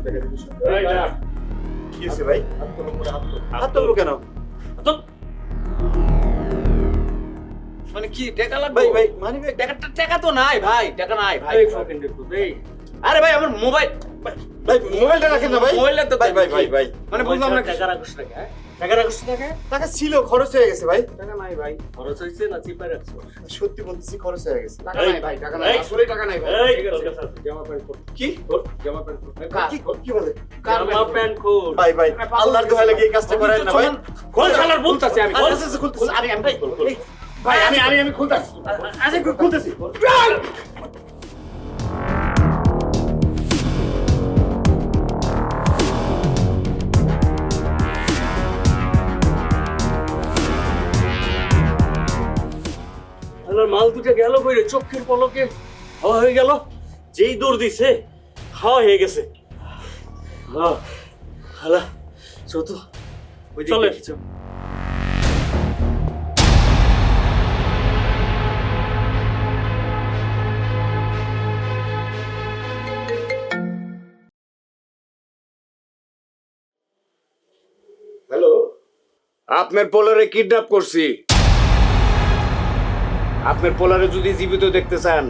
টাকা দিবি কি হয়েছে ভাই? হাত তুলবো কেন? মানে কি টাকা লাগবে? ভাই ভাই মানে টাকা তো নাই ভাই, টাকা নাই ভাই। আরে ভাই আমার মোবাইল, ভাই মোবাইলটা রাখেন না ভাই। মোবাইলটা তো ভাই ভাই ভাই ভাই মানে বুঝলাম না টাকা রাখছ টাকা, টাকা রাখছ টাকা, টাকা ছিল, খরচ হয়ে গেছে ভাই। টাকা নাই ভাই, খরচ হইছে না চিপা রাখছো? সত্যি বলতেছি, খরচ হয়ে গেছে। টাকা নাই ভাই, টাকা নাই, আসলে টাকা নাই ভাই। ঠিক আছে জামা প্যান্ট কোট, কি জামা প্যান্ট কোট, কি কি বলে? জামা প্যান্ট কোট। ভাই ভাই আল্লাহর দোহাই লাগে এই কাজটা করেন না ভাই। খোল শালার বলতাছি আমি, খোল। আচ্ছা খুলতেছি। আমি ভাই আমি খুলতাছি। আচ্ছা খুলতেছি। আমার মাল দুটো গেল কইরে, চোখের পলকে হাওয়া হয়ে গেল। যেই দৌড় দিছে হাওয়া হয়ে গেছে। হ্যাঁ হালা চত চলে এসেছো। হ্যালো, আপনার পোলারে কিডন্যাপ করছি। আপনার পোলারে যদি জীবিত দেখতে চান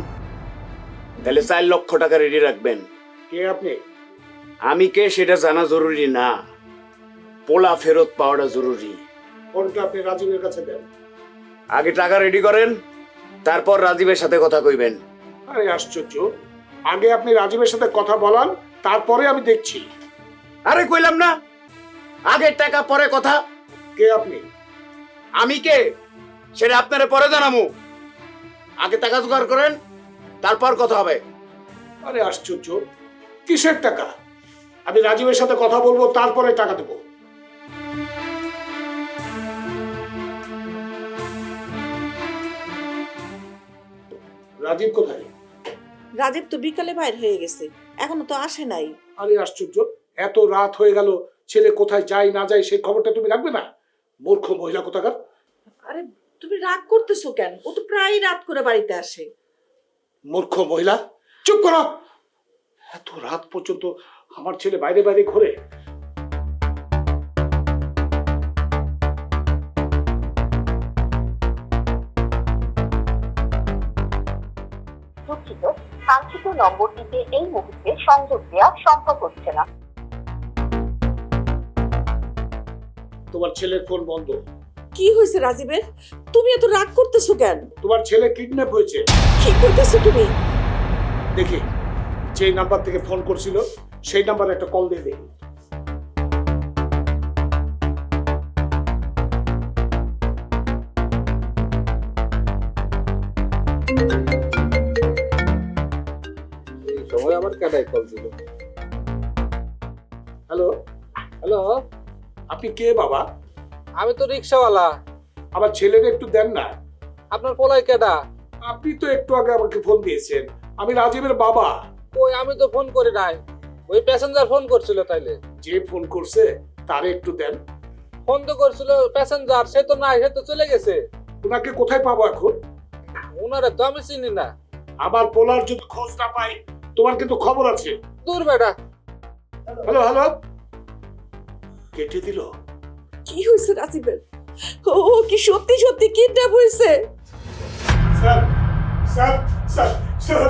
তাহলে 4 লক্ষ টাকা রেডি রাখবেন। কে আপনি? আমি কে সেটা জানা জরুরি না, পোলা ফেরত পাওয়াটা জরুরি। ফোনটা আপনি রাজীবের কাছে দেন। আগে টাকা রেডি করেন, তারপর রাজীবের সাথে কথা কইবেন। আরে আশ্চর্য, আগে আপনি রাজীবের সাথে কথা বলান, তারপরে আমি দেখছি। আরে কইলাম না, আগে টাকা পরে কথা। কে আপনি? আমি কে সেটা আপনারে পরে জানামু, আগে টাকা জোগাড় করেন, তারপর কথা হবে। আরে আশ্চর্য, কিসের টাকা? আমি রাজীবের সাথে কথা বলবো, তারপরে টাকা দেবো। রাজীব কোথায়? রাজীব তো বিকালে বাইর হয়ে গেছে, এখনো তো আসে নাই। আরে আশ্চর্য, এত রাত হয়ে গেল, ছেলে কোথায় যায় না যায় সেই খবরটা তুমি রাখবে না? মূর্খ মহিলা কোথাকার। আরে তুমি রাগ করতেছো কেন? ও তো প্রায় রাত করে বাড়িতে আসে। মূর্খ মহিলা, চুপ করো। এত রাত পর্যন্ত আমার ছেলে বাইরে বাইরে ঘোরে। দুঃখিত, কাঙ্ক্ষিত নম্বরটিতে এই মুহূর্তে সংযোগ দেওয়া সম্ভব হচ্ছে না। তোমার ছেলের ফোন বন্ধ। কি হয়েছে রাজীবের? তুমি এত রাগ করতেছো কেন? তোমার ছেলে কিডন্যাপ হয়েছে। কি করতেছো তুমি? দেখি যে নাম্বার থেকে ফোন করছিল সেই নাম্বারে একটা কল দিয়ে দেখি। এই সময় আমার কাটাই কল ছিল। হ্যালো, হ্যালো, আপনি কে বাবা? আমি তো রিক্সাওয়ালা। আমার ছেলেকে একটু দেন না। আপনার পোলাই কেডা? আপনি তো একটু আগে আমাকে ফোন দিয়েছেন, আমি রাজীবের বাবা। ওই আমি তো ফোন করি নাই, ওই প্যাসেঞ্জার ফোন করছিল। তাইলে যে ফোন করছে তারে একটু দেন। ফোন তো করছিল প্যাসেঞ্জার, সে তো নাই, সে তো চলে গেছে। ওনাকে কোথায় পাবো এখন? ওনারে তো আমি চিনি না। আমার পোলার যদি খোঁজ না পাই তোমার কিন্তু খবর আছে। দূর বেটা। হ্যালো হ্যালো, কেটে দিল। কি হয়েছে রাজীবের? ও কি সত্যি সত্যি কিডন্যাপ হয়েছে? স্যার স্যার স্যার স্যার,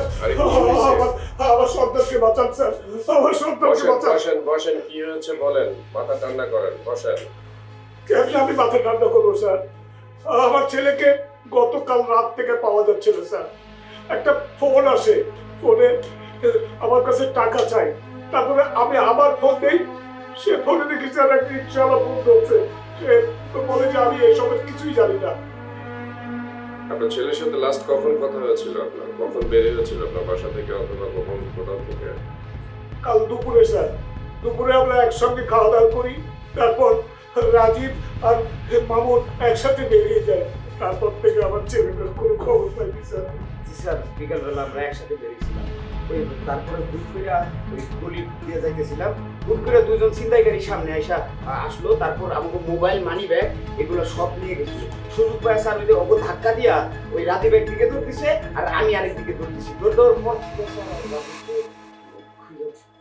আমার সন্তানকে বাঁচান স্যার, আমার সন্তানকে বাঁচান। বসেন বসেন, কি হয়েছে বলেন, মাথা ঠান্ডা করেন, বসেন। কেমনি আমি মাথা ঠান্ডা করবো স্যার? আমার ছেলেকে গতকাল রাত থেকে পাওয়া যাচ্ছে না স্যার। একটা ফোন আসে, ফোনে আমার কাছে টাকা চাই, তারপরে আমি আমার ফোন দেই, সে ফোনে দেখি স্যার একটা রিক্সাওয়ালা ফোন করছে, সে বলে যে আমি এসবের কিছুই জানি না। আপনার ছেলের সাথে লাস্ট কখন কথা হয়েছিল আপনার? কখন বের হয়েছিল আপনার বাসা থেকে, অথবা কখন কোথাও থেকে? কাল দুপুরে স্যার, দুপুরে আমরা একসঙ্গে খাওয়া দাওয়া করি, তারপর রাজীব আর মামুন একসাথে বেরিয়ে যায়। তারপর থেকে আমার ছেলেটার কোনো খবর পাইনি স্যার। জি স্যার, বিকালবেলা আমরা একসাথে বেরিয়েছিলাম। ওই তারপরে হুট করে ওই গলি দিয়ে যাইতেছিলাম, হুট করে দুজন ছিনতাইকারী সামনে আইসা আসলো, তারপর আমাকে মোবাইল, মানি ব্যাগ এগুলো সব নিয়ে গেছিল। সুযোগ পায় স্যার ওই যে ওকে ধাক্কা দিয়া ওই রাজীব একদিকে দৌড়তেছে আর আমি আরেক দিকে দৌড়তেছি। দৌড় পর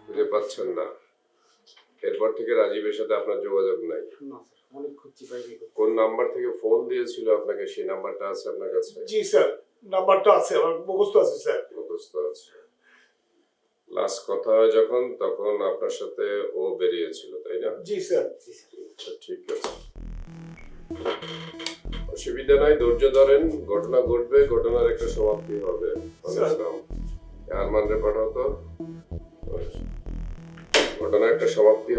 খুঁজে পাচ্ছেন না? এরপর থেকে রাজীবের সাথে আপনার যোগাযোগ নাই? না স্যার, অনেক খুঁজছি পাইনি। কোন নাম্বার থেকে ফোন দিয়েছিল আপনাকে সেই নাম্বারটা আছে আপনার কাছে? জি স্যার, নাম্বারটা আছে, আমার মুখস্থ আছে স্যার। মুখস্থ আছে। লাস্ট কথা হয় যখন, তখন আপনার সাথে ও বেরিয়েছিল, তাই না? জি স্যার। আচ্ছা, ঠিক আছে, অসুবিধা নাই, ধৈর্য ধরেন, ঘটনা ঘটবে, ঘটনার একটা সমাপ্তি হবে। আরমানরে পাঠাও তো। ঘটনার একটা সমাপ্তি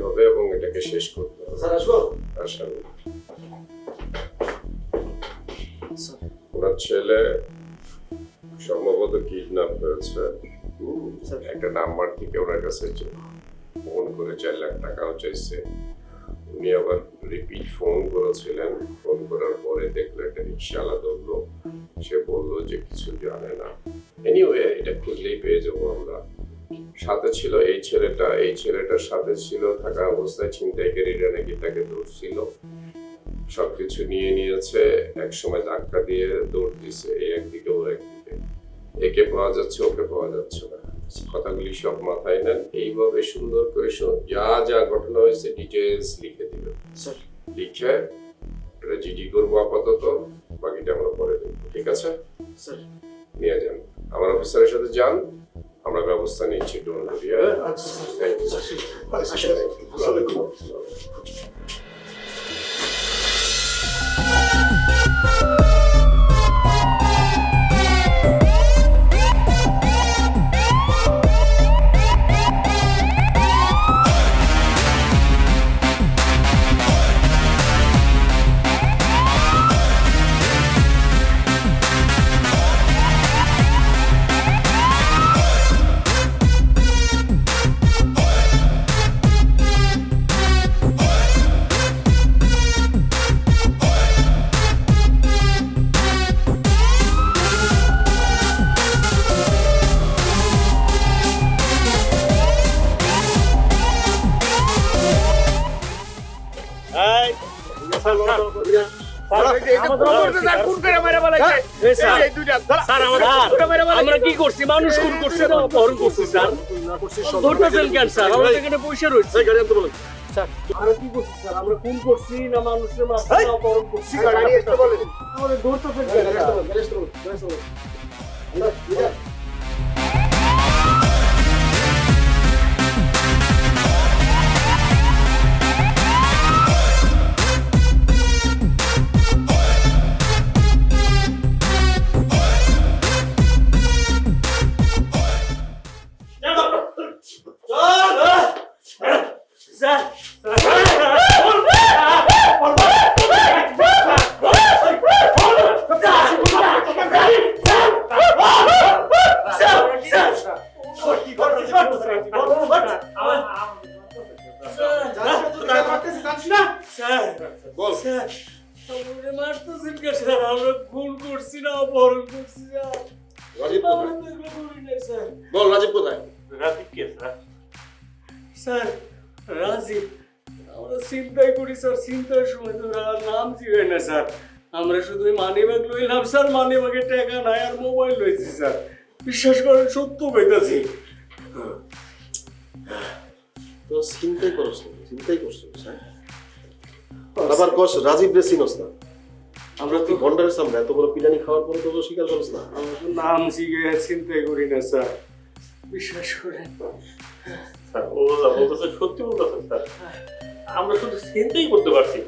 হবে এবং এটাকে শেষ করতে হবে। স্যার আসবো? আসেন। ওনার ছেলে সম্ভবত কিডন্যাপ হয়েছে। একটা নাম্বার থেকে ওনার কাছে ফোন করে 4 লাখ টাকাও চাইছে। উনি আবার রিপিট ফোন করেছিলেন। ফোন করার পরে দেখলো একটা রিক্সাওয়ালা ধরলো। সে বললো যে কিছু জানে না। এনিওয়ে, এটা খুঁজলেই পেয়ে যাবো আমরা। সাথে ছিল এই ছেলেটার সাথে ছিল, থাকা অবস্থায় ছিনতাইকারীরা নাকি তাকে ধরছিল। সবকিছু নিয়ে নিয়েছে, এক সময় ধাক্কা দিয়ে দৌড় দিছে, এই একদিকে ওর একদিকে। একে পাওয়া যাচ্ছে, ওকে পাওয়া যাচ্ছে না। কথাগুলি সব মাথায় নেন, এইভাবে সুন্দর করে যা যা ঘটনা হয়েছে ডিটেলস লিখে দিবেন। লিখে এটা জিডি করবো আপাতত, বাকিটা আমরা পরে দেখবো, ঠিক আছে? নিয়ে যান, আমার অফিসারের সাথে যান, আমরা ব্যবস্থা নিচ্ছি। Don't worry. আচ্ছা থ্যাংক ইউ। আসসালামু আলাইকুম। আমরা কি করছি? মানুষ খুন করছে না অপহরণ করছি স্যার? ধরতেছেন কেন স্যার? আমাদের এখানে পয়সা রয়েছে। আমরা কি করছি স্যার? আমরা খুন করছি না মানুষের মারছি না অপহরণ করছি? আমাদের ধরতেছেন কেন স্যার? আমরা খুন করছি না অপহরণ করছি স্যার? বল রাজীব কোথায়? রাজীব কে স্যার? স্যার রাজীব আমরা চিন্তাই করি স্যার, চিন্তার সময় তো নাম জিগাই না স্যার। আমরা শুধু মানি ব্যাগ লইলাম স্যার, মানি ব্যাগে টাকা নাই আর মোবাইল লইছি স্যার। বিশ্বাস করেন, সত্য কইতাছি। তো চিন্তাই করছিস, আবার কস রাজীব রে চিনস না? আমরা কি গন্ডারের সামনে এত বড় পিলানি খাওয়ার পরে তো স্বীকার করছ না? আমরা তো নাম জিগাই চিন্তাই করি না স্যার, বিশ্বাস করেন স্যার। ও বলতেছে, সত্যি বলতেছে স্যার। আমরা শুধু চিন্তাই করতে পারছি,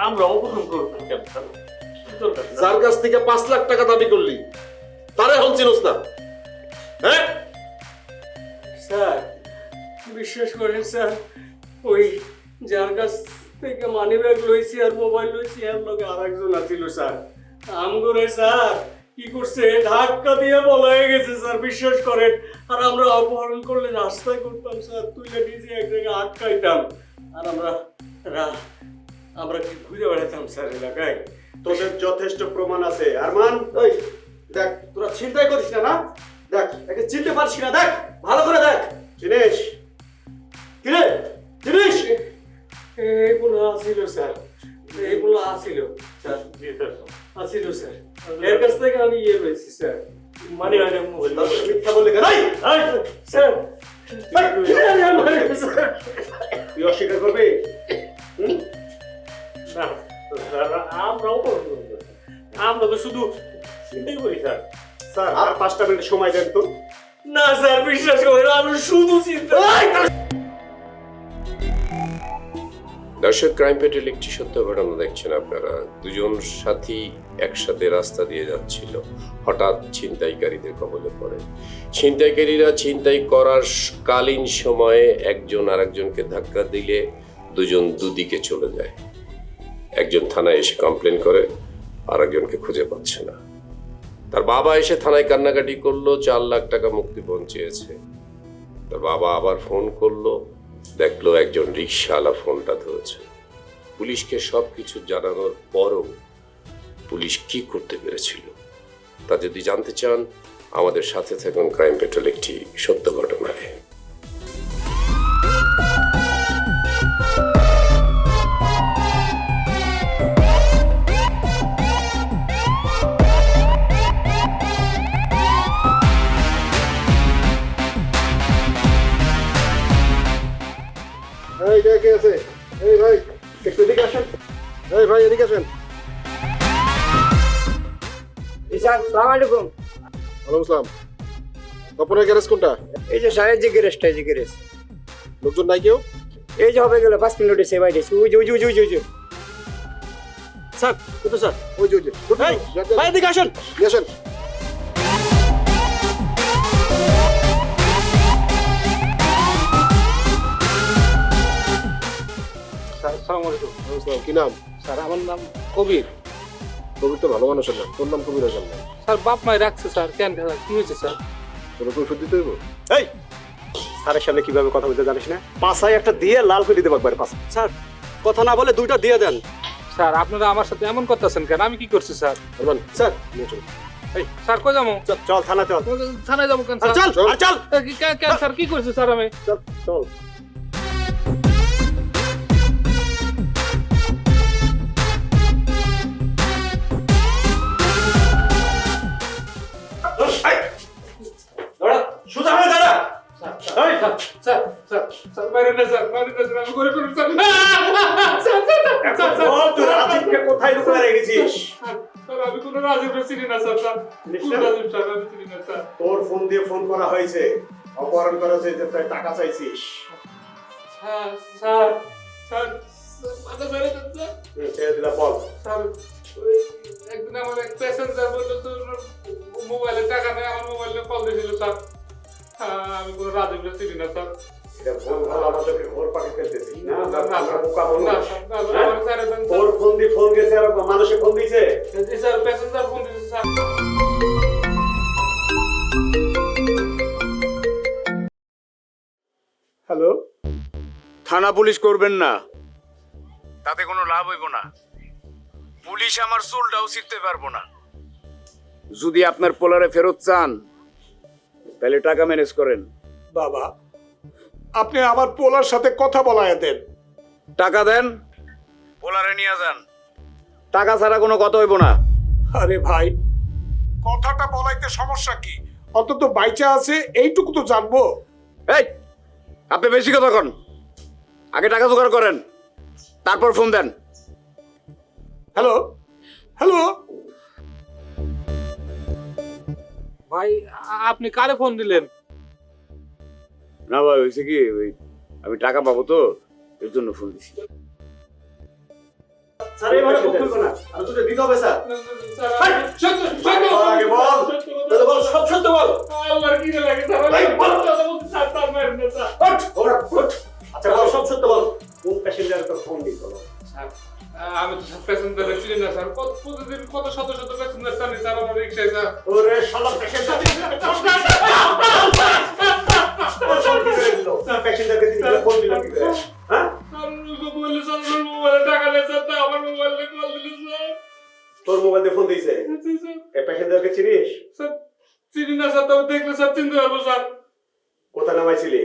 আমরা অপহরণ করবো কেন স্যার? যার কাছ থেকে 5 লাখ টাকা দাবি করলি তারে এখন চিনস না? হ্যাঁ স্যার বিশ্বাস করেন স্যার, ওই যার কাছ থেকে মানি ব্যাগ লইছি আর মোবাইল লইছি এর লগে আরেকজন আছিল স্যার। আমগরে স্যার কি করছে, ধাক্কা দিয়ে পলায়ে গেছে স্যার, বিশ্বাস করেন। আর আমরা অপহরণ করলে রাস্তায় করতাম স্যার, তুইলে নিজে এক জায়গায় আটকাইতাম আর আমরা কি ঘুরে বেড়াতাম স্যার এলাকায়। তোদের যথেষ্ট প্রমাণ আছে। আরমান, ওই দেখ, তোরা চিন্তাই করিস না, না? দেখ, একে চিনতে পারছিস না, দেখ ভালো করে দেখ। চিনিস? কিরে চিনিস? এইগুলো আসিল স্যার, এইগুলো আসিল স্যার। জি স্যার, আসিল স্যার। এর কাছ থেকে আমি ইয়ে পেয়েছি স্যার, মানে মোবাইল। মিথ্যা বলে কেন? স্যার তুই অস্বীকার করবি? না স্যার, আমরাও করবো না। আমরা তো শুধু চিন্তাই করি স্যার। স্যার আর 5টা মিনিট সময় দেন তো। না স্যার, বিশ্বাস করেন আমি শুধু চিন্তা। দর্শক, ক্রাইম পেট্রোল একটি সত্য ঘটনা দেখছেন আপনারা। দুজন সাথী একসাথে রাস্তা দিয়ে যাচ্ছিল, হঠাৎ ছিনতাইকারীদের কবলে পড়ে। ছিনতাইকারীরা ছিনতাই করার কালীন সময়ে একজন আরেকজনকে ধাক্কা দিলে দুজন দুদিকে চলে যায়। একজন থানায় এসে কমপ্লেন করে, আরেকজনকে খুঁজে পাচ্ছে না। তার বাবা এসে থানায় কান্নাকাটি করলো, 4 লাখ টাকা মুক্তিপণ চেয়েছে। তার বাবা আবার ফোন করলো, দেখলো একজন রিকশাওয়ালা ফোনটা ধরেছে। পুলিশকে সবকিছু জানানোর পরও পুলিশ কি করতে পেরেছিল তা যদি জানতে চান, আমাদের সাথে থাকুন ক্রাইম পেট্রোল একটি সত্য ঘটনায়। এই কে আছে? এই ভাই একটু এদিকে আসেন। এই ভাই এদিকে আসেন। স্যার সালাম আলাইকুম। ওয়ালাইকুম আসসালাম। তপনের গ্যারেজ কোনটা? এই যে স্যারের যে গ্যারেজটা, এই যে গ্যারেজ। লোকজন নাই কেউ? এই যে হবে গেল 5 মিনিটে সেবাই দিয়েছে। ওই যে ওই যে ওই যে ওই যে স্যার, কিন্তু স্যার, ওই যে এই, ভাই এদিকে আসেন। নিয়ে আসেন। স্যার আসসালামু আলাইকুম। ওয়ালাইকুম আসসালাম। কি নাম? স্যার আমার নাম কবির। কবির তো ভালো মানুষের নাম, তোর নাম কবির হাসান না। স্যার বাপ মাই রাখছে স্যার, কেন কি হয়েছে স্যার? তোর কোনো ওষুধ দিতে হইব? এই স্যারের সামনে কিভাবে কথা বলতে জানিস না? পাছায় একটা দিয়ে লাল করে দিতে পারবে পাছা। স্যার, কথা না বলে 2টা দিয়ে দেন। স্যার আপনারা আমার সাথে এমন করতেছেন কেন? আমি কি করছি স্যার? আরমান স্যার, নিয়ে চল। এই স্যার কই যাবো? চল থানা চল। থানায় যাবো কেন আর স্যার? চল, আর চল। কেন স্যার কি করছি স্যার আমি? চল চল। দাঁড়া, সোজা হয়ে দাঁড়া। এই, স্যার স্যার স্যার স্যার বাইরে না স্যার, বাইরে না স্যার, আমি করে ফেলব স্যার। স্যার স্যার স্যার বল তুই রাজীবকে কোথায় লুকিয়ে রেখেছিস? স্যার আমি কোনো রাজীবকে চিনি না স্যার। স্যার কোন রাজীব স্যার? আমি চিনি না স্যার। তোর ফোন দিয়ে ফোন করা হয়েছে, অপহরণ করা হয়েছে, যে তুই টাকা চাইছিস। স্যার স্যার স্যার মাথা ধরে দেন স্যার। ছেড়ে দিলা বল। স্যার ওই একদিন আমার এক প্যাসেঞ্জার বললো তো ওনার মোবাইলে টাকা নেই, আমার মোবাইলে কল দিয়েছিল স্যার। আমি কোনো রাজীবকে চিনি না স্যার। এটা ভুল ভাল আমাদেরকে ঘোর পাকে ফেলতেছিস না? না, না, আমরা বোকা না, মানুষ। স্যার, না, হ্যাঁ? আমার স্যার দেন তোর ফোন দিয়ে ফোন গেছে আর মানুষে ফোন দিয়েছে। জি স্যার, প্যাসেঞ্জার ফোন দিয়েছে স্যার। হ্যালো, থানা পুলিশ করবেন না, তাতে কোনো লাভ হইব না। পুলিশ আমার চুলটাও ছিঁড়তে পারবো না। যদি আপনার পোলারে ফেরত চান তাহলে টাকা ম্যানেজ করেন। বাবা আপনি আমার পোলার সাথে কথা বলায় দেন। টাকা দেন, পোলারে নিয়ে যান। টাকা ছাড়া কোনো কথা হইব না। আরে ভাই, কথাটা বলাইতে সমস্যা কি? অন্তত বাইচা আছে এইটুকু তো জানবো। এই আপনি বেশি কথা কন। আগে টাকা জোগাড় করেন, তারপর ফোন দেন। হ্যালো হ্যালো, ভাই আপনি কারে ফোন দিলেন? না ভাই, হয়েছে কি, ওই আমি টাকা পাবো তো, এর জন্য ফোন দিছি। স্যার, এইভাবে ফোন করবো না। আর তোকে দিতে হবে স্যার। আগে বল। তাহলে বল, সব সত্য বল। আল্লাহর কি লাগে স্যার? এই, বল। স্যার স্যার মারেন না স্যার। ওঠ, ওরা, ওঠ। আচ্ছা বল, সব সত্য বল। কোন প্যাসেঞ্জারকে ফোন দিত? স্যার আমি তো সব প্যাসেঞ্জার চিনি না স্যার। প্রতিদিন কত শত শত প্যাসেঞ্জার টানি স্যার আমার রিক্সায় স্যার। ওরে শালা প্যাসেঞ্জার। প্যাসেঞ্জারকে তিনি ফোন দিল কি করে? হ্যাঁ? স্যার বললে স্যার আমার মোবাইলে টাকা নেই স্যার, তাই আমার মোবাইলে কল দিল স্যার। তোর মোবাইল দিয়ে ফোন দিয়েছে? এই প্যাসেঞ্জারকে চিনিস? স্যার চিনি না স্যার, তবে দেখলে স্যার চিনতে পারবো স্যার। কোথায় নামাইছিলি?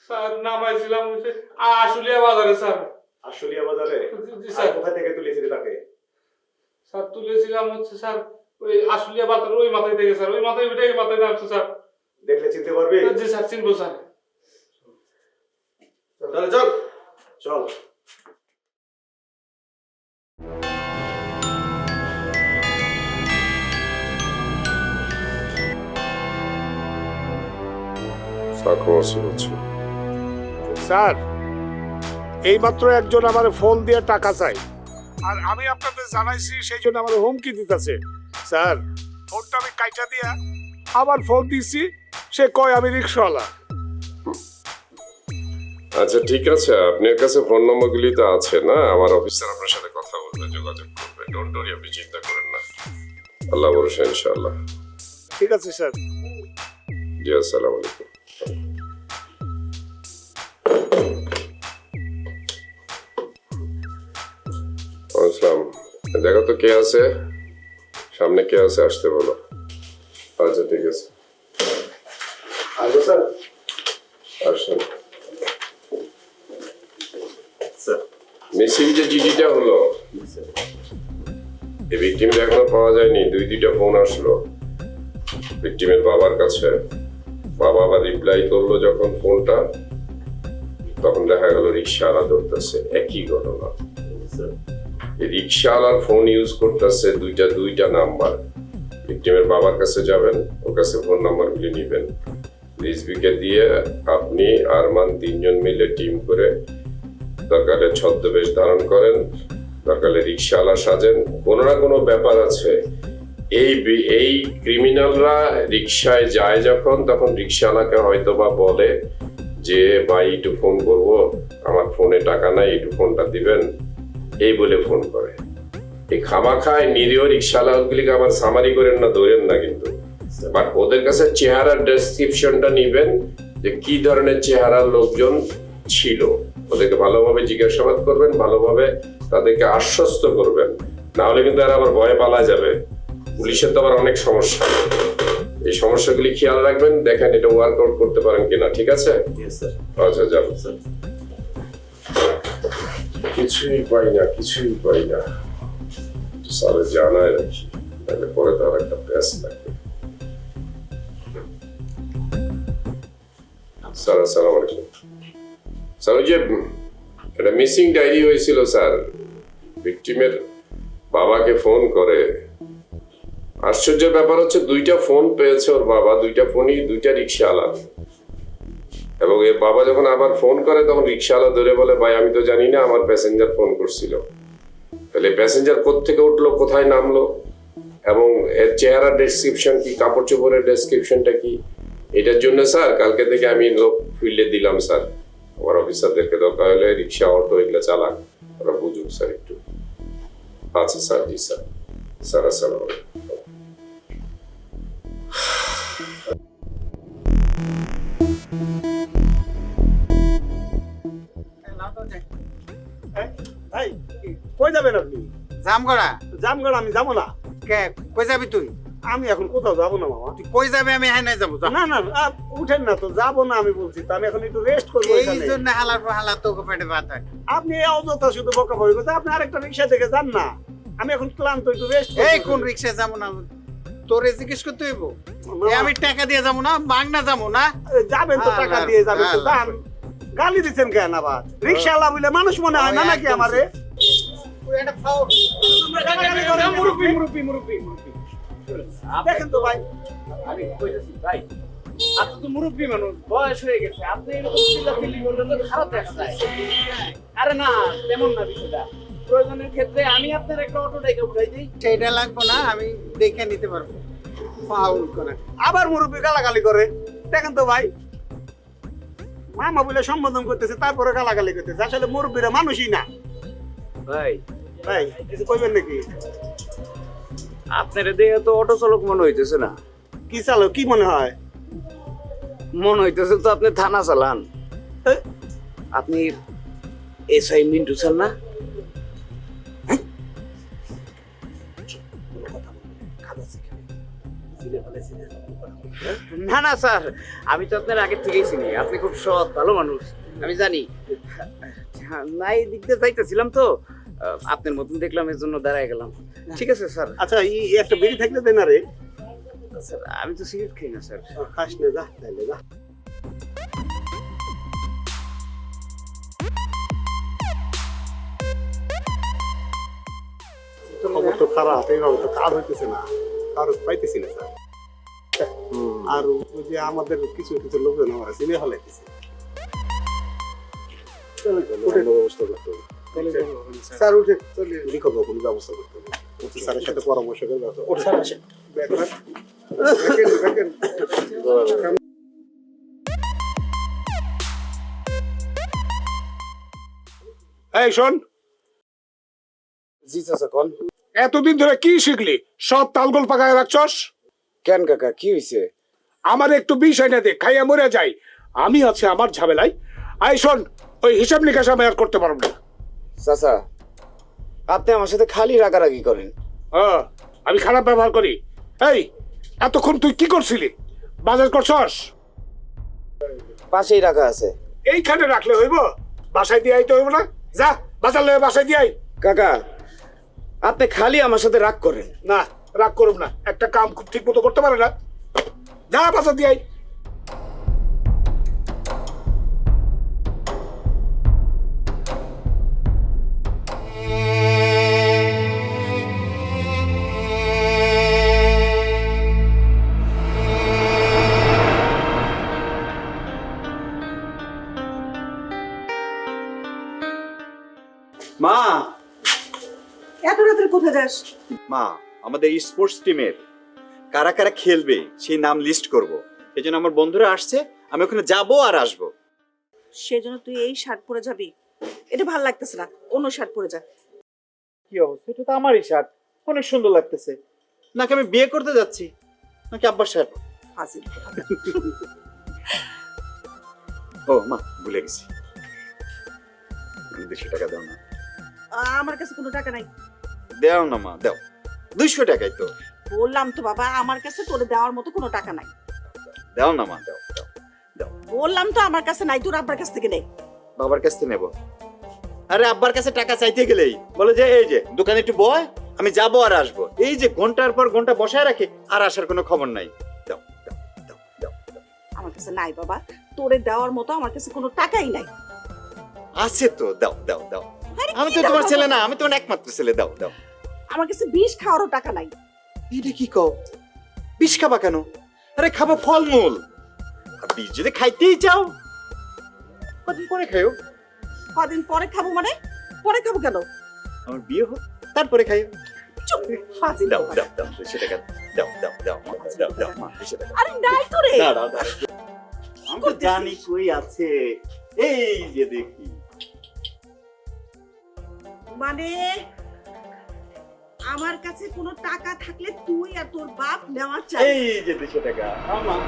স্যার নামাইছিলাম আশুলিয়া বাজারে স্যার। আশুলিয়া বাজারে? জি আর স্যার। কোথা থেকে তুলেছিলি তাকে? স্যার তুলেছিলাম হচ্ছে স্যার ওই আশুলিয়া বাজার ওই মাথায় থেকে স্যার, ওই মাথায় উঠে এই মাথায় নামছে স্যার। দেখলে চিনতে পারবি? জি স্যার, চিনবো স্যার। তাহলে চল। চল। স্যার এইমাত্র একজন আমার ফোন দিয়ে টাকা চাই, আর আমি আপনাদের জানাইছি সেই জন্য আমার হুমকি দিতেছে। স্যার ফোনটা আমি কাইটা দিয়া আবার ফোন দিছি, সে কয় আমি রিক্সাওয়ালা। আচ্ছা ঠিক আছে, আপনার কাছে ফোন নম্বরগুলি তো আছে না? আমার অফিসার আপনার সাথে কথা বলবে, যোগাযোগ করবে। ডোন্ট ওয়ারি, আপনি চিন্তা করেন না। আল্লাহ ভরসা, ইনশাআল্লাহ। ঠিক আছে স্যার। জি, আসসালামু আলাইকুম। আসসালাম। দেখো তো কে আছে সামনে, কে আছে, আসতে বলো। আচ্ছা ঠিক আছে, আসবো স্যার। আসুন। স্যার মিসিং যে জিডিটা হলো, এই ভিকটিমটা এখনো পাওয়া যায়নি। দুইটা ফোন আসলো ভিকটিমের বাবার কাছে। বাবা আবার রিপ্লাই করলো যখন ফোনটা, তখন দেখা গেল রিক্সাওয়ালা ধরতেছে। একই ঘটনা, রিক্সাওয়ালার ফোন ইউজ করতেছে দুইটা নাম্বার। ভিকটিমের বাবার কাছে যাবেন, ওর কাছে ফোন নাম্বারগুলি নিবেন। রিজভিকে দিয়ে আপনি আরমান 3 জন মিলে টিম করে দরকারে ছদ্মবেশ ধারণ করেন, দরকারে রিক্সাওয়ালা সাজেন। কোনো না কোনো ব্যাপার আছে। এই ক্রিমিনালরা রিক্সায় যায় যখন, তখন রিক্সাওয়ালাকে হয়তো বা বলে যে ভাই একটু ফোন করবো, আমার ফোনে টাকা নাই, একটু ফোনটা দিবেন, এই বলে ফোন করে। এই খামাখায় নিরীহ রিক্সাওয়ালাগুলিকে আবার সামারি করেন না, ধরেন না কিন্তু। বাট ওদের কাছে চেহারার ডেসক্রিপশনটা নিবেন, যে কি ধরনের চেহারার লোকজন ছিল। ওদেরকে ভালোভাবে জিজ্ঞাসাবাদ করবেন, ভালোভাবে তাদেরকে আশ্বস্ত করবেন, না হলে কিন্তু আর আবার ভয়ে পালা যাবে। পুলিশের তো আবার অনেক সমস্যা, এই সমস্যাগুলি খেয়াল রাখবেন। দেখেন এটা ওয়ার্কআউট করতে পারেন কিনা, ঠিক আছে? আচ্ছা যান। কিছুই পাই না স্যারের জানায় রাখি, তাহলে পরে তার একটা প্যাস লাগবে। স্যার আসসালামু আলাইকুম। স্যার ওই যে একটা মিসিং ডায়েরি হয়েছিল স্যার, ভিকটিমের বাবাকে ফোন করে। আশ্চর্যের ব্যাপার হচ্ছে 2টা ফোন পেয়েছে ওর বাবা, 2টা ফোনই 2টা রিক্সাওয়ালা। এবং এর বাবা যখন আবার ফোন করে, তখন রিক্সাওয়ালা ধরে বলে ভাই আমি তো জানি না, আমার প্যাসেঞ্জার ফোন করছিল। তাহলে প্যাসেঞ্জার কোত্থেকে উঠলো, কোথায় নামলো, এবং এর চেহারা ডেসক্রিপশন কি, কাপড় চোপড়ের ডেসক্রিপশনটা কি, এটার জন্য স্যার কালকে থেকে আমি লোক ফিল্ডে দিলাম স্যার। আমার অফিসারদেরকে দরকার হলে রিক্সা, অটো এগুলো চালাক, ওরা বুঝুক স্যার একটু। আচ্ছা স্যার। জি স্যার। স্যার আসসালামু আলাইকুম। ভাই কই যাবেন আপনি? জামগড়া। জামগড় আমি যাবো না। কে কই যাবি তুই? আমি এখন কোথাও যাবো না মামা। তুই কই যাবি? আমি হ্যাঁ নাই যাবো। না না উঠেন না তো, যাবো না আমি বলছি তো। আমি এখন একটু রেস্ট করবো এই এখানে। জন্য হালার পর হালা তোকে পেটে ব্যথা। আপনি অযথা শুধু বকা বকি করতে, আপনি আরেকটা রিক্সা থেকে যান না। আমি এখন ক্লান্ত, একটু রেস্ট করবো। এই কোন রিক্সায় যাবো না? তোর জিজ্ঞেস করতে হইব? আমি টাকা দিয়ে যাবো না, মাগনা যাবো না? যাবেন তো, টাকা দিয়ে যাবেন তো যান। গালি দিচ্ছেন কেন আবার? রিক্সাওয়ালা বলে মানুষ মনে হয় না নাকি আমারে? দেখেন তো ভাই, আমি কইতেছি ভাই, আপনি তো মুরব্বী মানুষ, বয়স হয়ে গেছে, আপনি এরকম চিল্লাচিল্লি করলে তো খারাপ দেখা যায়। আরে না, তেমন না বিষয়টা। প্রয়োজনের ক্ষেত্রে আমি আপনার একটা অটো ডেকে উঠাই দিই। সেইটা লাগবো না, আমি দেখে নিতে পারবো। ফাউল করে আবার মুরব্বী গালাগালি করে। দেখেন তো ভাই, মামা বলে সম্বোধন করতেছে, তারপরে গালাগালি করতেছে। আসলে মুরব্বীরা মানুষই না। ভাই ভাই কিছু কইবেন নাকি? আপনার দেখে তো অটো চালক মনে হইতেছে না। কি চালো, কি মনে হয়? মনে হইতেছে তো আপনি থানা চালান। এ? আপনি এসআই মিন্টু স্যার না? না না স্যার, আমি তো আপনার আগে থেকেই চিনি। আপনি খুব সৎ, ভালো মানুষ, আমি জানি। না এই দিক দিয়ে যাইতেছিলাম তো, আপনার মতন দেখলাম, এর জন্য দাঁড়ায় গেলাম। ঠিক আছে স্যার। আচ্ছা এই একটা বিড়ি থাকলে দেন। আরে স্যার আমি তো সিগারেট খাই না স্যার। খাস না, যা তাইলে যা। খবর তো খারাপ, এইভাবে তো কাজ হইতেছে না, কারো পাইতেছি না স্যার। আর ওই যে আমাদের কিছু কিছু লোকজন আমার চিনে ফেলাইতেছে। ব্যবস্থা করতে হবে স্যার, উঠে বিকল্প কোনো ব্যবস্থা করতে হবে। স্যারের সাথে পরামর্শ করে ব্যবস্থা করতে হবে। এই শোন, জি চাচা কোন? এতদিন ধরে কি শিখলি? সব তালগোল পাকায় রাখছস। কেন কাকা কি হইছে? আমার একটু বিষ এনে দে, খাইয়া মরে যাই। আমি আছে আমার ঝামেলায়। এই শোন, ওই হিসাব নিকাশ আমি আর করতে পারবো না। চাচা আপনি আমার সাথে খালি রাগারাগি করেন। আমি খারাপ ব্যবহার করি? এই এতক্ষণ তুই কি করছিলি? বাজার করছস? পাশেই রাখা আছে। এইখানে রাখলে হইব? বাসায় দিয়ে আইতে হইব না? যা বাজার লয়ে বাসায় দিয়ে আই। কাকা আপনি খালি আমার সাথে রাগ করেন। না, রাগ করব না। একটা কাম খুব ঠিক মতো করতে পারে না। যা বাজার দিয়ে আই। মা, এত রাত্রে কোথায় যাস? মা আমাদের স্পোর্টস টিমের কারা কারা খেলবে সেই নাম লিস্ট করব। সেই জন্য আমার বন্ধুরা আসছে, আমি ওখানে যাব আর আসবো। সেজন্য তুই এই শার্ট পরে যাবি? এটা ভালো লাগতেছে না, অন্য শার্ট পরে যা। কি অবস্থা? এটা তো আমারই শার্ট, অনেক সুন্দর লাগতেছে। নাকি আমি বিয়ে করতে যাচ্ছি, নাকি আব্বার শার্ট? ফাজিল। ও মা, ভুলে গেছি, 200 টাকা দাও না। আমার কাছে কোনো টাকা নাই। দাও না মা, দাও। 200 টাকাই তো। বললাম তো বাবা, আমার কাছে তোরে দেওয়ার মতো কোনো টাকা নাই। দাও না মা, দাও দাও দাও। বললাম তো আমার কাছে নাই, তোর আব্বার কাছ থেকে নেই। বাবার কাছ থেকে নেব? আরে আব্বার কাছে টাকা চাইতে গেলেই বলে যে এই যে দোকানে একটু বয়, আমি যাবো আর আসবো। এই যে ঘন্টার পর ঘন্টা বসায় রাখে, আর আসার কোনো খবর নাই। দাও দাও দাও দাও দাও। আমার কাছে নাই বাবা, তোরে দেওয়ার মতো আমার কাছে কোনো টাকাই নাই। আছে তো, দাও দাও দাও। আরে আমি কি তো দাও তোমার বাবা? ছেলে না, আমি তোমার একমাত্র ছেলে। দাও দাও। আমার কাছে বিষ খাওয়ারও টাকা নাই। এটা কি কও? বিষ খাবা কেন? আরে খাবো ফলমূল। আর বিষ যদি খাইতেই চাও, কদিন পরে খাইও। কদিন পরে খাবো মানে? পরে খাবো কেন? আমার বিয়ে হোক তারপরে খাইও। চুপ, ফাজিল দাও বাবা। দাও দাও 200 টাকা দাও দাও দাও মা, দাও দাও মা 200 টাকা। আরে নাই তো রে। দাঁড়াও দাঁড়াও, আমি তো জানি কই আছে। এই যে দেখি। মানে আমার কাছে কোনো টাকা থাকলে তুই আর তোর বাপ নেওয়া চাই। এই যে 200 টাকা আমার।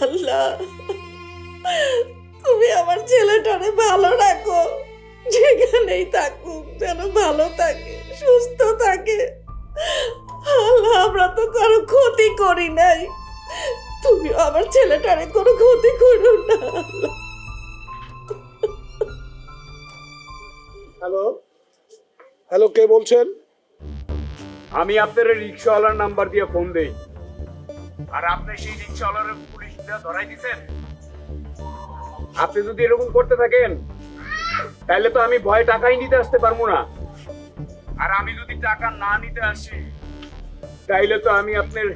আল্লাহ, তুমি আমার ছেলেটারে ভালো রাখো, যেখানেই থাকুক যেন ভালো থাকে, সুস্থ থাকে। আল্লাহ, আমরা তো কারো ক্ষতি করি নাই, তুমি আমার ছেলেটারে কোনো ক্ষতি করো না। হ্যালো হ্যালো, কে বলছেন? আমি আপনার রিক্সাওয়ালার নাম্বার দিয়ে ফোন দেই, আর আপনি সেই রিক্সাওয়ালার পুলিশ দিয়ে ধরাই দিছেন। আপনি যদি এরকম করতে থাকেন তাহলে তো আমি ভয়ে টাকাই নিতে আসতে পারবো না। আর আমি যদি টাকা না নিতে আসি তাইলে তো আমি আপনার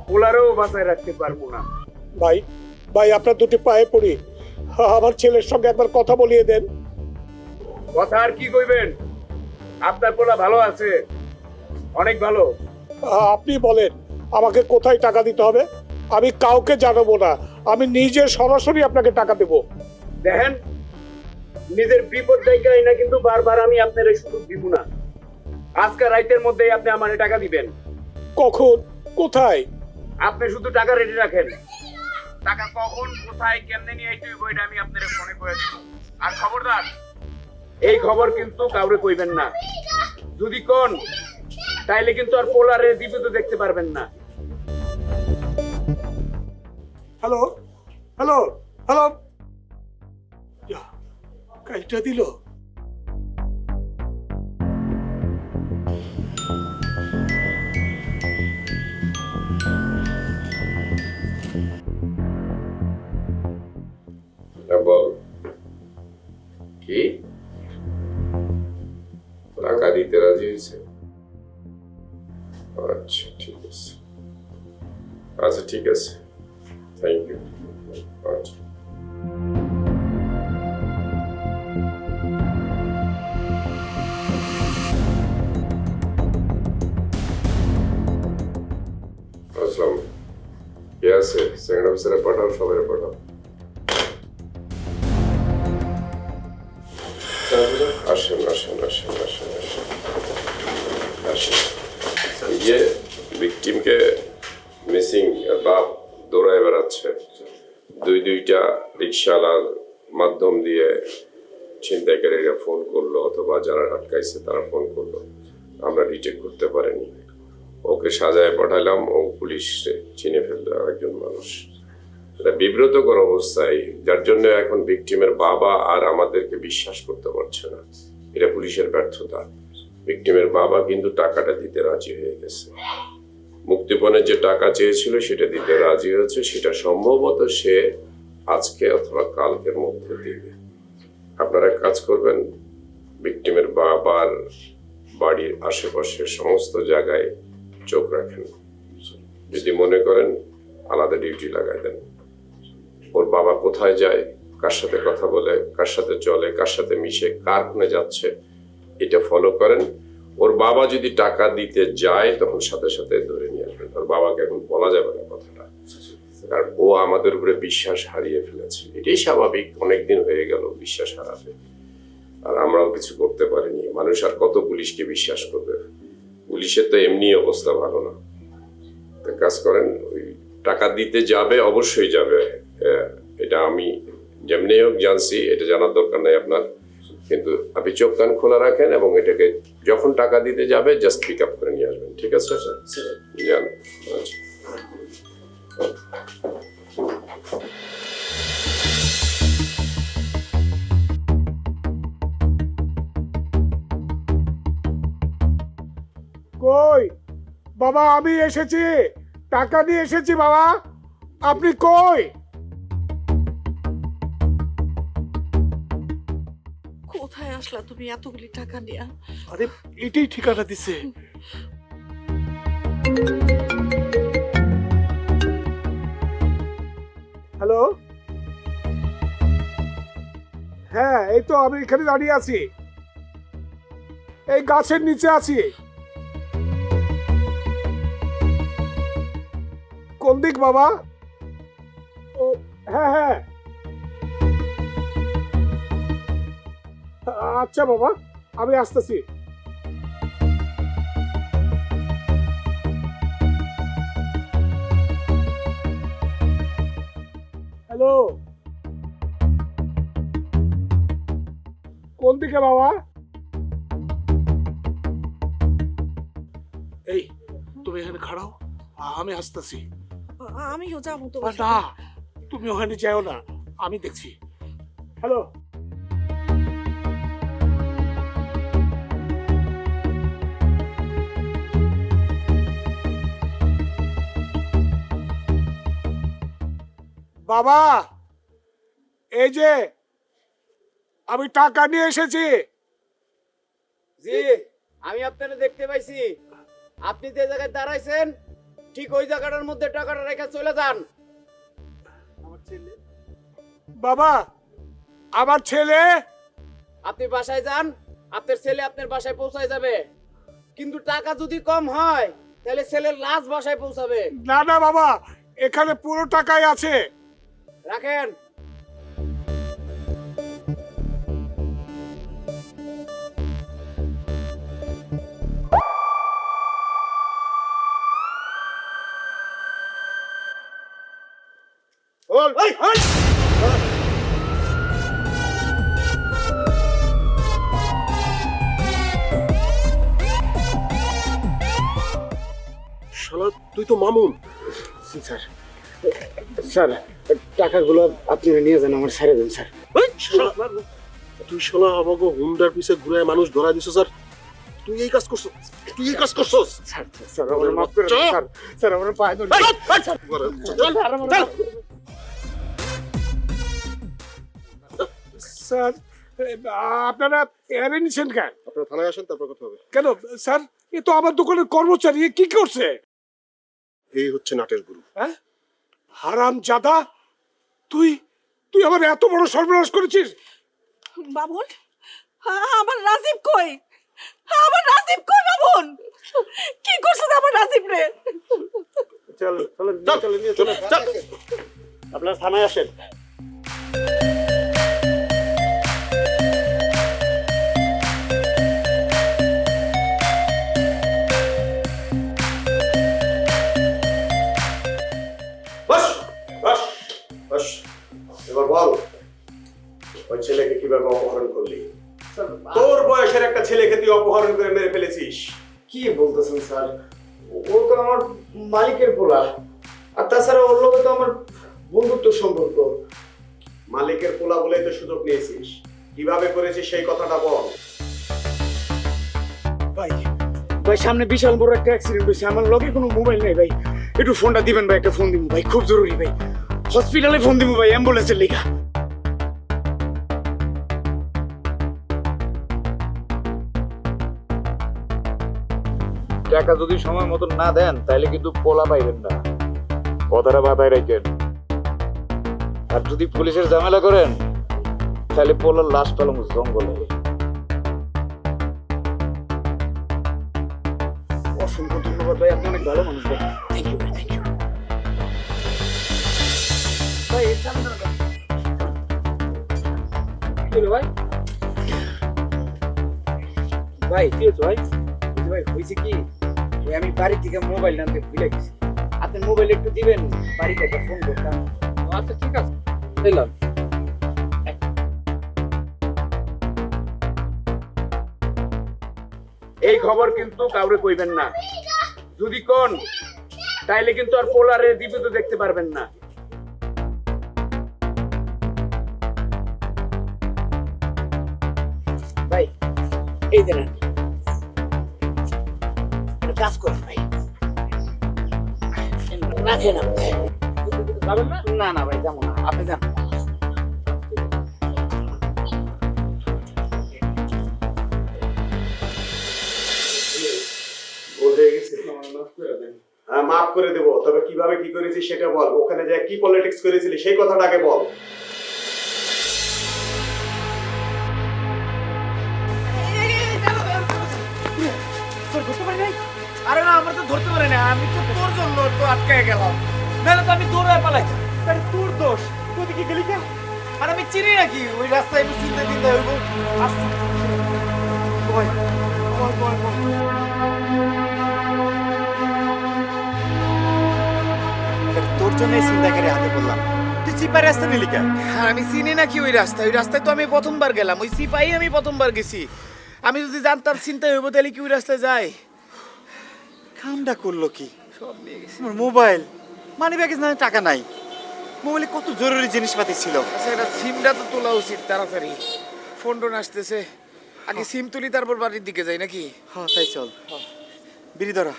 পোলারও বাঁচায় রাখতে পারবো না। ভাই ভাই, আপনার দুটি পায়ে পড়ি, আমার ছেলের সঙ্গে একবার কথা বলিয়ে দেন। কথা আর কি কইবেন? আপনার পোলা ভালো আছে, অনেক ভালো। আপনি বলেন আমাকে কোথায় টাকা দিতে হবে? আমি কাউকে জানাবো না, আমি নিজে সরাসরি আপনাকে টাকা দেবো। দেখেন, নিজের বিপদ জায়গায় না কিন্তু বারবার আমি আপনার এই সুযোগ দিব না। আজকে রাতের মধ্যেই আপনি আমারে টাকা দিবেন। কখন, কোথায়? আপনি শুধু টাকা রেডি রাখেন। টাকা কখন, কোথায়, কেমনে নিয়ে আইতে হইব এটা আমি আপনার ফোনে করে দিব। আর খবরদার, এই খবর কিন্তু কাউরে কইবেন না। যদি কোন তাইলে কিন্তু আর পোলারে জীবিত দেখতে পারবেন না। হ্যালো হ্যালো হ্যালো কাইটা দিল। বল কি টাকা দিতে রাজি হয়েছে? আচ্ছা ঠিক আছে, আচ্ছা ঠিক আছে, থ্যাংক ইউ। আচ্ছা আসসালাম। কে আছে? সেকেন্ড অফিসারে পাঠাও, সবাই পাঠাও। আসেন আসেন আসেন আসেন আসেন আসেন। ইয়ে ভিকটিমকে মিসিং বাপ দৌড়ায় বেড়াচ্ছে, দুইটা রিক্সাওয়ালার মাধ্যম দিয়ে ছিনতাইকারীরা ফোন করলো অথবা যারা আটকাইছে তারা ফোন করলো, আমরা ডিটেক্ট করতে পারিনি। ওকে সাজায় পাঠালাম, ও পুলিশ চিনে ফেললো একজন মানুষ। এটা বিব্রতকর অবস্থায়, যার জন্য এখন ভিকটিমের বাবা আর আমাদেরকে বিশ্বাস করতে পারছে না। এটা পুলিশের ব্যর্থতা। ভিকটিমের বাবা কিন্তু টাকাটা দিতে রাজি হয়ে গেছে, মুক্তিপণের যে টাকা চেয়েছিল সেটা দিতে রাজি হয়েছে, সেটা সম্ভবত সে আজকে অথবা কালকের মধ্যে দিবে। আপনারা কাজ করবেন, ভিকটিমের বাবার বাড়ির আশেপাশের সমস্ত জায়গায় চোখ রাখেন, যদি মনে করেন আলাদা ডিউটি লাগাই দেন। ওর বাবা কোথায় যায়, কার সাথে কথা বলে, কার সাথে চলে, কার সাথে মিশে, কার কোণে যাচ্ছে, এটা ফলো করেন। ওর বাবা যদি টাকা দিতে যায় তখন সাথে সাথে ধরে নিয়ে আসবেন। ওর বাবাকে এখন বলা যাবে না কথাটা, কারণ ও আমাদের উপরে বিশ্বাস হারিয়ে ফেলেছে। এটাই স্বাভাবিক, অনেকদিন হয়ে গেল বিশ্বাস হারাতে, আর আমরাও কিছু করতে পারিনি। মানুষ আর কত পুলিশকে বিশ্বাস করবে? পুলিশের তো এমনি অবস্থা ভালো না। কাজ করেন, ওই টাকা দিতে যাবে, অবশ্যই যাবে, এটা আমি যেমনি হোক জানছি, এটা জানার দরকার নাই আপনার। কিন্তু আপনি চোখ কান খোলা রাখেন এবং এটাকে যখন টাকা দিতে যাবে জাস্ট পিক আপ করে নিয়ে আসবেন, ঠিক আছে স্যার? যান। আচ্ছা কই বাবা, আমি এসেছি, টাকা নিয়ে এসেছি বাবা, আপনি কই? কোথায় আসলা তুমি এতগুলি টাকা নিয়ে? আরে এটাই ঠিকানা দিছে। হ্যালো, হ্যাঁ এই তো আমি এখানে দাঁড়িয়ে আছি, এই গাছের নিচে আছি। কোন দিক বাবা? ও হ্যাঁ হ্যাঁ, আচ্ছা বাবা আমি আসতেছি। হ্যালো, কোন দিকে বাবা? এই তুমি এখানে খাড়াও, আমি আসতেছি। আমিও যাবো তোমার না তুমি ওখানে যাও না, আমি দেখছি। হ্যালো, বাবা এই যে আমি টাকা নিয়ে এসেছি। জি, আমি আপনারা দেখতে পাইছি। আপনি যে জায়গায় দাঁড়াইছেন ঠিক ওই জায়গাটার মধ্যে টাকাটা রেখে চলে যান। বাবা আমার ছেলে, আপনি বাসায় যান, আপনার ছেলে আপনার বাসায় পৌঁছায় যাবে। কিন্তু টাকা যদি কম হয় তাহলে ছেলের লাশ বাসায় পৌঁছাবে। না না বাবা, এখানে পুরো টাকাই আছে। রাখেন। শালা তুই তো মামুন। জি স্যার, স্যার টাকাগুলো আপনি নিয়ে যান, আমার ছেড়ে দেন স্যার। তুই শালা আমাকে হুন্ডার পিছে ঘুরে মানুষ ধরা দিছ স্যার, তুই এই কাজ করছস, তুই এই কাজ করছস। স্যার স্যার আমার মাফ করে দেন স্যার, স্যার আমার পায়ে ধরে স্যার আপনারা এড়ে নিছেন কেন? আপনারা থানায় আসেন, তারপর কথা হবে। কেন স্যার, এ তো আমার দোকানের কর্মচারী, এ কি করছে? এই হচ্ছে নাটের গুরু। হ্যাঁ, হারাম জাদা, তুই তুই আমার এত বড় সর্বনাশ করেছিস। বাবুল, আমার রাজীব কই? আমার রাজীব কই বাবুল? কি করছিস আমার রাজীব রে? চল চল চল নিয়ে চল। আপনারা থানায় আসেন। বস বস বস, এবার বল ওই ছেলেকে কিভাবে অপহরণ করলি? তোর বয়সের একটা ছেলেকে তুই অপহরণ করে মেরে ফেলেছিস। কি বলতেছেন স্যার, ও তো আমার মালিকের পোলা, আর তাছাড়া ওর লোক তো আমার বন্ধুত্ব সম্পর্ক। মালিকের পোলা বলেই তো সুযোগ নিয়েছিস, কিভাবে করেছিস সেই কথাটা বল। ভাই ভাই, সামনে বিশাল বড় একটা অ্যাক্সিডেন্ট হয়েছে, আমার লগে কোনো মোবাইল নেই ভাই, একটু ফোনটা দিবেন ভাই, একটা ফোন দিব ভাই, খুব জরুরি ভাই, হসপিটালে ফোন দিব ভাই, অ্যাম্বুলেন্সের লেখা। টাকা যদি সময় মতন না দেন তাহলে কিন্তু পোলা পাইবেন না, কথাটা মাথায় রাখেন। আর যদি পুলিশের ঝামেলা করেন তাহলে পোলার লাশ পেলাম জঙ্গলে। অসংখ্য ধন্যবাদ ভাই, আপনি অনেক ভালো মানুষ ভাই। থ্যাংক ইউ ভাই, থ্যাংক ইউ ভাই। ভাই ভাই কি হচ্ছে ভাই? ভাই হয়েছে কি, ওই আমি বাড়ি থেকে মোবাইল আনতে ভুলে গেছি, আপনি মোবাইল একটু দিবেন, বাড়িতে একটা ফোন করতাম। আচ্ছা ঠিক আছে, দিলাম। এই খবর কিন্তু কাউরে কইবেন না, যদি কোন তাইলে কিন্তু আর পোলারে জীবিত দেখতে পারবেন না। ভাই এই দেন, একটা কাজ করেন ভাই, রাখেন আপনি। যাবেন না? না না ভাই, যাবো না, আপনি যান। মাফ করে দেবো, তবে কিভাবে কি করেছিস সেটা বল, ওখানে যে কি পলিটিক্স করেছিলি সেই কথাটা আগে বল। আরে না, আমরা তো ধরতে পারি না, আমি তো তোর জন্য তো আটকায় গেলাম, নাহলে তো আমি দৌড়ায় পালাইতাম। তোর দোষ, তুই কি গেলি কে? আর আমি চিনি নাকি ওই রাস্তায়, আমি চিনতে দিতে হইব। তোর জন্য এই চিন্তাকারী হাতে বললাম, তুই চিপার রাস্তা নিলি কেন? আর আমি চিনি নাকি ওই রাস্তায়, ওই রাস্তায় তো আমি প্রথমবার গেলাম, ওই সিপাহি আমি প্রথমবার গেছি। আমি যদি জানতাম চিন্তা হইব তাহলে কি ওই রাস্তায় যাই? কামটা করলো কি? সব নিয়ে গেছি। আমার মোবাইল, মানি ব্যাগে না টাকা নাই, মোবাইলে কত জরুরি জিনিসপাতি ছিল। আচ্ছা, এটা সিমটা তো তোলা উচিত তাড়াতাড়ি, ফোন টোন আসতেছে, আগে সিম তুলি তারপর বাড়ির দিকে যাই নাকি? হ্যাঁ তাই চল। বিড়ি ধরা।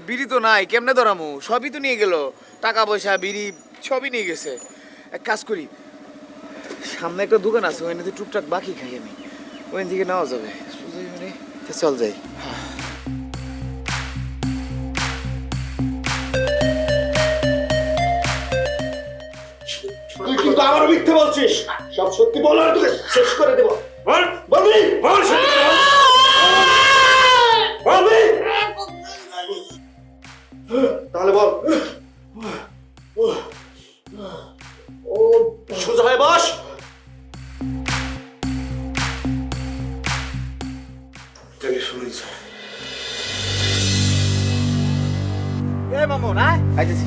বিড়ি তো নাই, কেমনে ধরামু? সবই তো নিয়ে গেল, টাকা পয়সা বিড়ি সবই নিয়ে গেছে। এক কাজ করি, সামনে একটা দোকান আছে, ওখানে তো টুকটাক বাকি খাই আমি, ওখান থেকে নেওয়া যাবে। মানে চল যাই। তুই কিন্তু আবারও মিথ্যে বলছিস, সব সত্যি বল আর তোকে শেষ করে দেব। বল, বলবি? বল সত্যি কথা বল। বলবি? তাহলে বল। ও সোজা হয়ে বস। এটাকে শুনিস? এ মামুন, আয়। আইতেছি।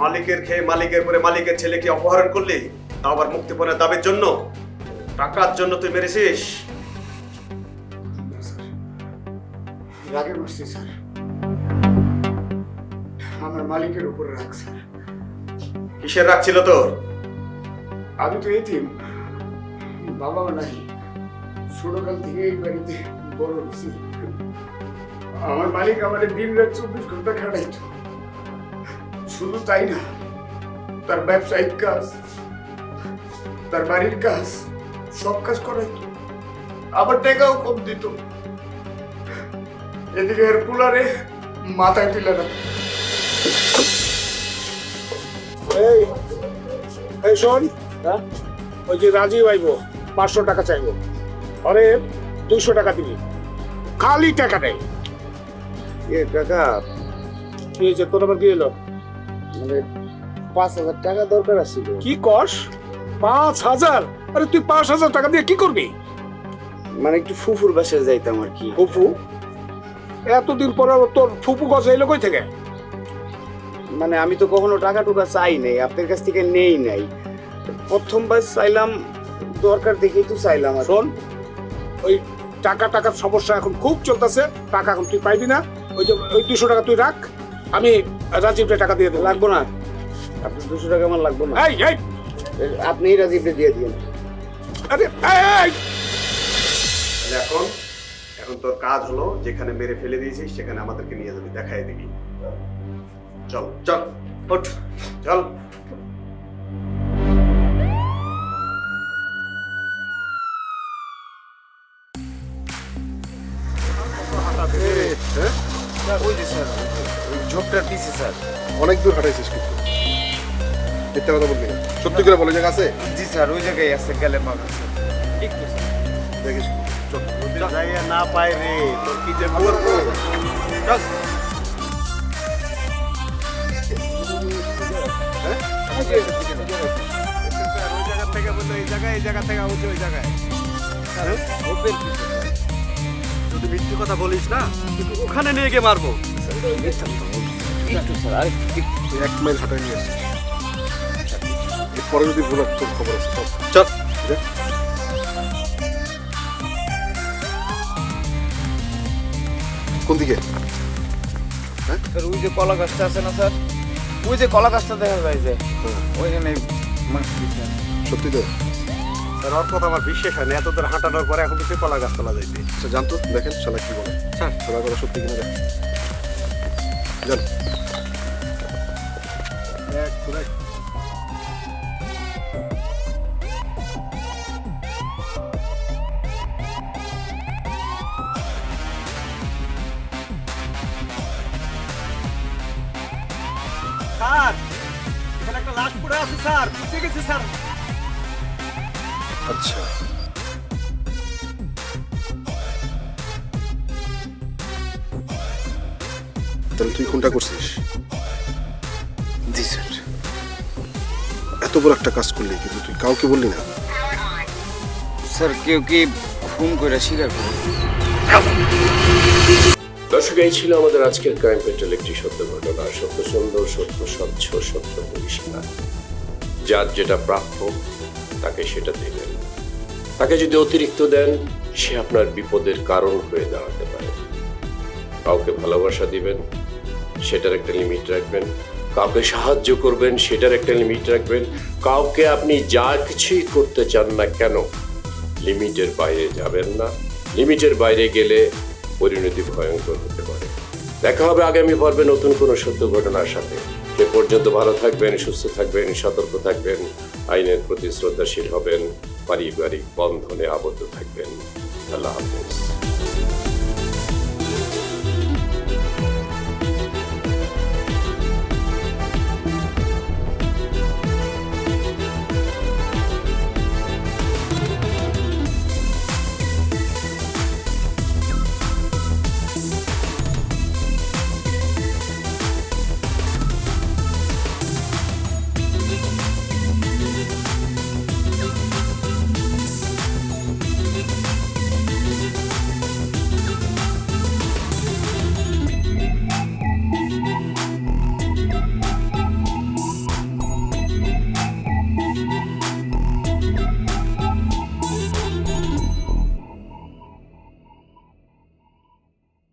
মালিকের খেয়ে মালিকের পরে মালিকের ছেলেকে অপহরণ করলি, তা আবার মুক্তিপণের দাবির জন্য, টাকার জন্য তুই মেরেছিস? রাগে বসছি স্যার, আমার মালিকের উপরে রাগ স্যার। কিসের রাগ ছিল তোর? আমি তো এতিম, বাবাও নাই, ছোটকাল থেকে এই বাড়িতে বড় হয়েছি। আমার মালিক আমাদের দিন রাত 24 ঘন্টা খাটাইতো। শুধু তাই না, তার ব্যবসায়িক কাজ, তার বাড়ির কাজ, সব কাজ করাইতো, আবার টাকাও কম দিত। এদিকে এর কুলারে মাথায় তুলে রাখতো। এই শোন, ওই যে রাজীব আইব 500 টাকা চাইবো, আরে 200 টাকা দিবি, খালি টাকা নেই। কাকা, কি হয়েছে তোর আবার কি হলো? মানে 5000 টাকা দরকার ছিল। কি কস? 5000? আরে তুই 5000 টাকা দিয়ে কি করবি? মানে একটু ফুফুর বাসায় যাইতাম আর কি। ফুফু? এতদিন পরে তোর ফুফু গছ এলো কই থেকে? মানে আমি তো কখনো টাকা টুকা চাই নাই, আপনার কাছ থেকে নেই নাই, প্রথমবার চাইলাম, দরকার দেখেই তো চাইলাম। আর শোন, ওই টাকার সমস্যা এখন খুব চলতেছে, টাকা এখন তুই পাইবি না। ওই যে ওই 200 টাকা তুই রাখ, আমি রাজীবকে টাকা দিয়ে দেবো। লাগবো না, আপনার 200 টাকা আমার লাগবো না। এই এই আপনি রাজীবকে দিয়ে দিন। আরে এই এখন এখন তোর কাজ হলো, যেখানে মেরে ফেলে দিয়েছিস সেখানে আমাদেরকে নিয়ে যাবি, দেখাই দিবি। চল চল ওঠ, চল। ওই যে স্যার, ওই ঝোপটার পিছে স্যার। অনেক দূর হাঁটাইছিস কিন্তু, মিথ্যা কথা বলবি না, সত্যি করে বলে, জায়গা আছে? জি স্যার, ওই জায়গায় আছে, গেলে পাবেন স্যার। একটু দেখিস চল। যাইয়া না পাই রে, তোর কি যে করবো। চল। ওই জায়গা থেকে বলতে এই জায়গায়, এই জায়গা থেকে ওই জায়গায়। যদি মিথ্যে কথা বলিস না, কিন্তু ওখানে নিয়ে গিয়ে মারবো। একটু স্যার, আরেকটু। 1 মাইল হাঁটাই নিয়ে আসছিস, এরপরে যদি ভুল হয় তোর খবর আছে। চল চল। যা। কোন দিকে? স্যার ওই যে কলা গাছটা আছে না স্যার, ওই যে কলা গাছটা দেখা যায় যে, ওইখানে মারছি স্যার। সত্যি তো? স্যার, ওর কথা আমার বিশ্বাস হয় না, এত দূর হাঁটানোর পরে এখন তুই কলা গাছ তোলা যাইতে। আচ্ছা জানতো, দেখেন শালা কি বলে। স্যার, শালার কথা সত্যি কিনা দেখ। জান। স্যার, এখানে একটা লাশ পড়ে আছে স্যার, বুঝতে গেছে স্যার। আচ্ছা, তাহলে তুই কোনটা করছিস? জি স্যার। এত বড় একটা কাজ করলি কিন্তু তুই কাউকে বললি না? স্যার কেউ কি খুন করে স্বীকার করে? দর্শক, এই ছিল আমাদের আজকের ক্রাইম পেট্রোল, একটি সত্য ঘটনা, সত্য সুন্দর, সত্য স্বচ্ছ, সত্য পরিষ্কার। যার যেটা প্রাপ্য তাকে সেটা দিবেন। তাকে যদি অতিরিক্ত দেন, সে আপনার বিপদের কারণ হয়ে দাঁড়াতে পারে। কাউকে ভালোবাসা দিবেন, সেটার একটা লিমিট রাখবেন। কাউকে সাহায্য করবেন, সেটার একটা লিমিট রাখবেন। কাউকে আপনি যা কিছুই করতে চান না কেন, লিমিটের বাইরে যাবেন না। লিমিটের বাইরে গেলে পরিণতি ভয়ঙ্কর হতে পারে। দেখা হবে আগামী পর্বে নতুন কোনো সত্য ঘটনার সাথে। সে পর্যন্ত ভালো থাকবেন, সুস্থ থাকবেন, সতর্ক থাকবেন, আইনের প্রতি শ্রদ্ধাশীল হবেন, পারিবারিক বন্ধনে আবদ্ধ থাকবেন। আল্লাহ হাফেজ।